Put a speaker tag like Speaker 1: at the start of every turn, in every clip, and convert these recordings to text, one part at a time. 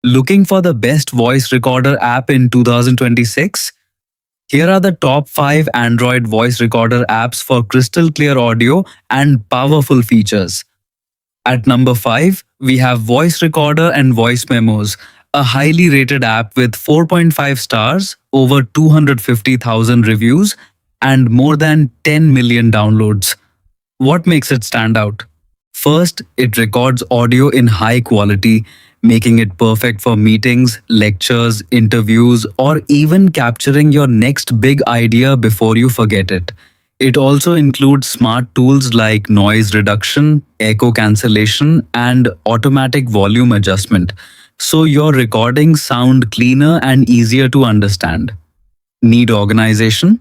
Speaker 1: Looking for the best voice recorder app in 2026? Here are the top 5 Android voice recorder apps for crystal clear audio and powerful features. At number 5, we have Voice Recorder and Voice Memos, a highly rated app with 4.5 stars, over 250,000 reviews, and more than 10 million downloads. What makes it stand out? First, it records audio in high quality, making it perfect for meetings, lectures, interviews, or even capturing your next big idea before you forget it. It also includes smart tools like noise reduction, echo cancellation, and automatic volume adjustment, so your recordings sound cleaner and easier to understand. Need organization?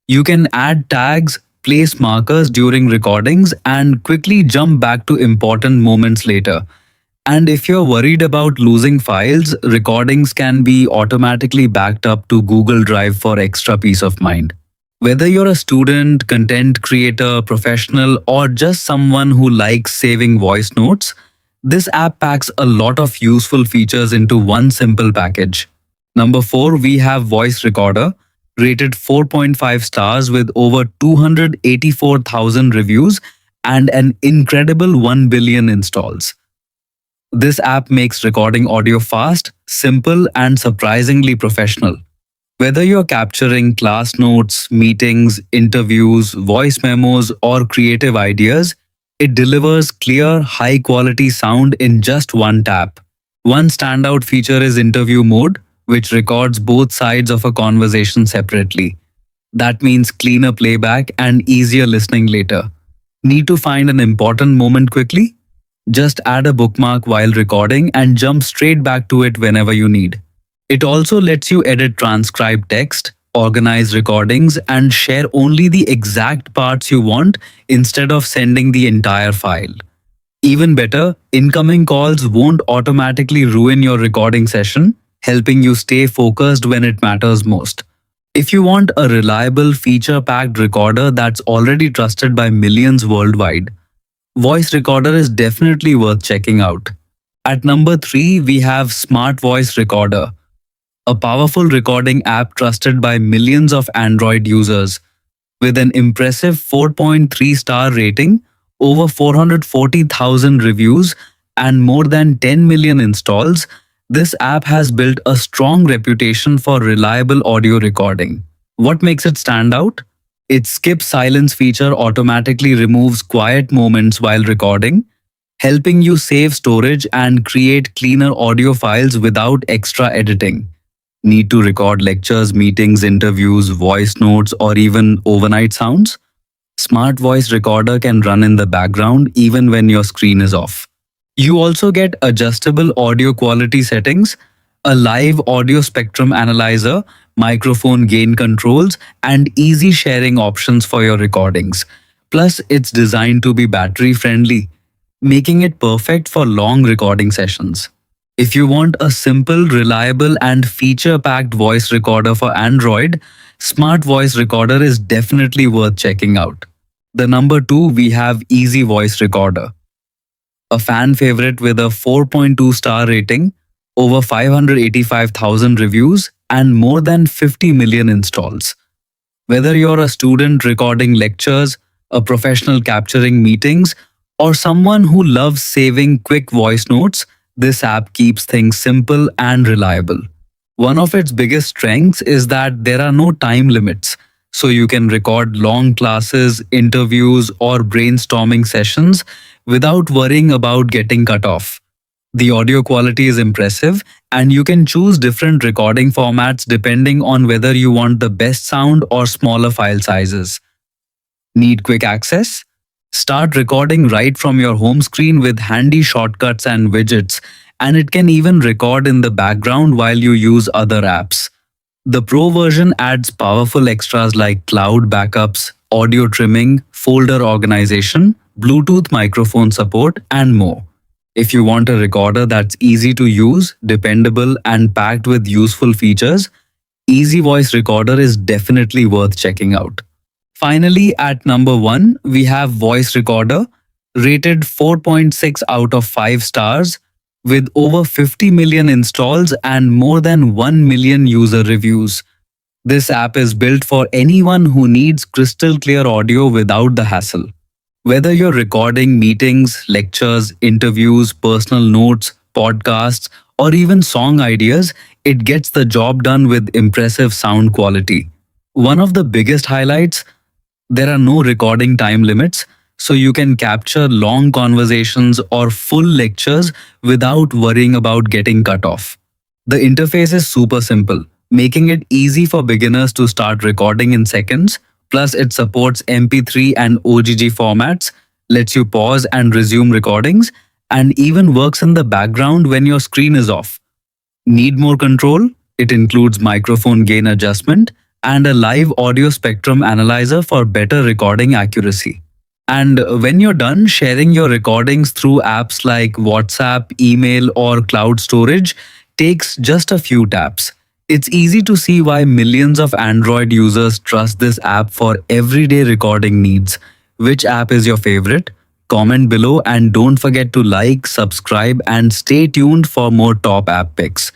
Speaker 1: You can add tags, place markers during recordings, and quickly jump back to important moments later. And if you're worried about losing files, recordings can be automatically backed up to Google Drive for extra peace of mind. Whether you're a student, content creator, professional, or just someone who likes saving voice notes, this app packs a lot of useful features into one simple package. Number 4, we have Voice Recorder, rated 4.5 stars with over 284,000 reviews and an incredible 1 billion installs. This app makes recording audio fast, simple, and surprisingly professional. Whether you're capturing class notes, meetings, interviews, voice memos, or creative ideas, it delivers clear, high quality sound in just one tap. One standout feature is interview mode, which records both sides of a conversation separately. That means cleaner playback and easier listening later. Need to find an important moment quickly? Just add a bookmark while recording and jump straight back to it whenever you need. It also lets you edit transcribed text, organize recordings, and share only the exact parts you want instead of sending the entire file. Even better, incoming calls won't automatically ruin your recording session, helping you stay focused when it matters most. If you want a reliable, feature-packed recorder that's already trusted by millions worldwide, Voice Recorder is definitely worth checking out. At number 3, we have Smart Voice Recorder, a powerful recording app trusted by millions of Android users. With an impressive 4.3-star rating, over 440,000 reviews, and more than 10 million installs, this app has built a strong reputation for reliable audio recording. What makes it stand out? Its skip silence feature automatically removes quiet moments while recording, helping you save storage and create cleaner audio files without extra editing. Need to record lectures, meetings, interviews, voice notes, or even overnight sounds? Smart Voice Recorder can run in the background even when your screen is off. You also get adjustable audio quality settings, a live audio spectrum analyzer, microphone gain controls, and easy sharing options for your recordings. Plus, it's designed to be battery friendly, making it perfect for long recording sessions. If you want a simple, reliable, and feature-packed voice recorder for Android, Smart Voice Recorder is definitely worth checking out. The number 2, we have Easy Voice Recorder, a fan favorite with a 4.2-star rating, over 585,000 reviews, and more than 50 million installs. Whether you're a student recording lectures, a professional capturing meetings, or someone who loves saving quick voice notes, this app keeps things simple and reliable. One of its biggest strengths is that there are no time limits, so you can record long classes, interviews, or brainstorming sessions without worrying about getting cut off. The audio quality is impressive, and you can choose different recording formats depending on whether you want the best sound or smaller file sizes. Need quick access? Start recording right from your home screen with handy shortcuts and widgets, and it can even record in the background while you use other apps. The Pro version adds powerful extras like cloud backups, audio trimming, folder organization, Bluetooth microphone support, and more. If you want a recorder that's easy to use, dependable, and packed with useful features, Easy Voice Recorder is definitely worth checking out. Finally, at number 1, we have Voice Recorder, rated 4.6 out of 5 stars, with over 50 million installs and more than 1 million user reviews. This app is built for anyone who needs crystal clear audio without the hassle. Whether you're recording meetings, lectures, interviews, personal notes, podcasts, or even song ideas, it gets the job done with impressive sound quality. One of the biggest highlights, there are no recording time limits, so you can capture long conversations or full lectures without worrying about getting cut off. The interface is super simple, making it easy for beginners to start recording in seconds. Plus, it supports MP3 and OGG formats, lets you pause and resume recordings, and even works in the background when your screen is off. Need more control? It includes microphone gain adjustment and a live audio spectrum analyzer for better recording accuracy. And when you're done sharing your recordings through apps like WhatsApp, email, or cloud storage, takes just a few taps. It's easy to see why millions of Android users trust this app for everyday recording needs. Which app is your favorite? Comment below and don't forget to like, subscribe, and stay tuned for more top app picks.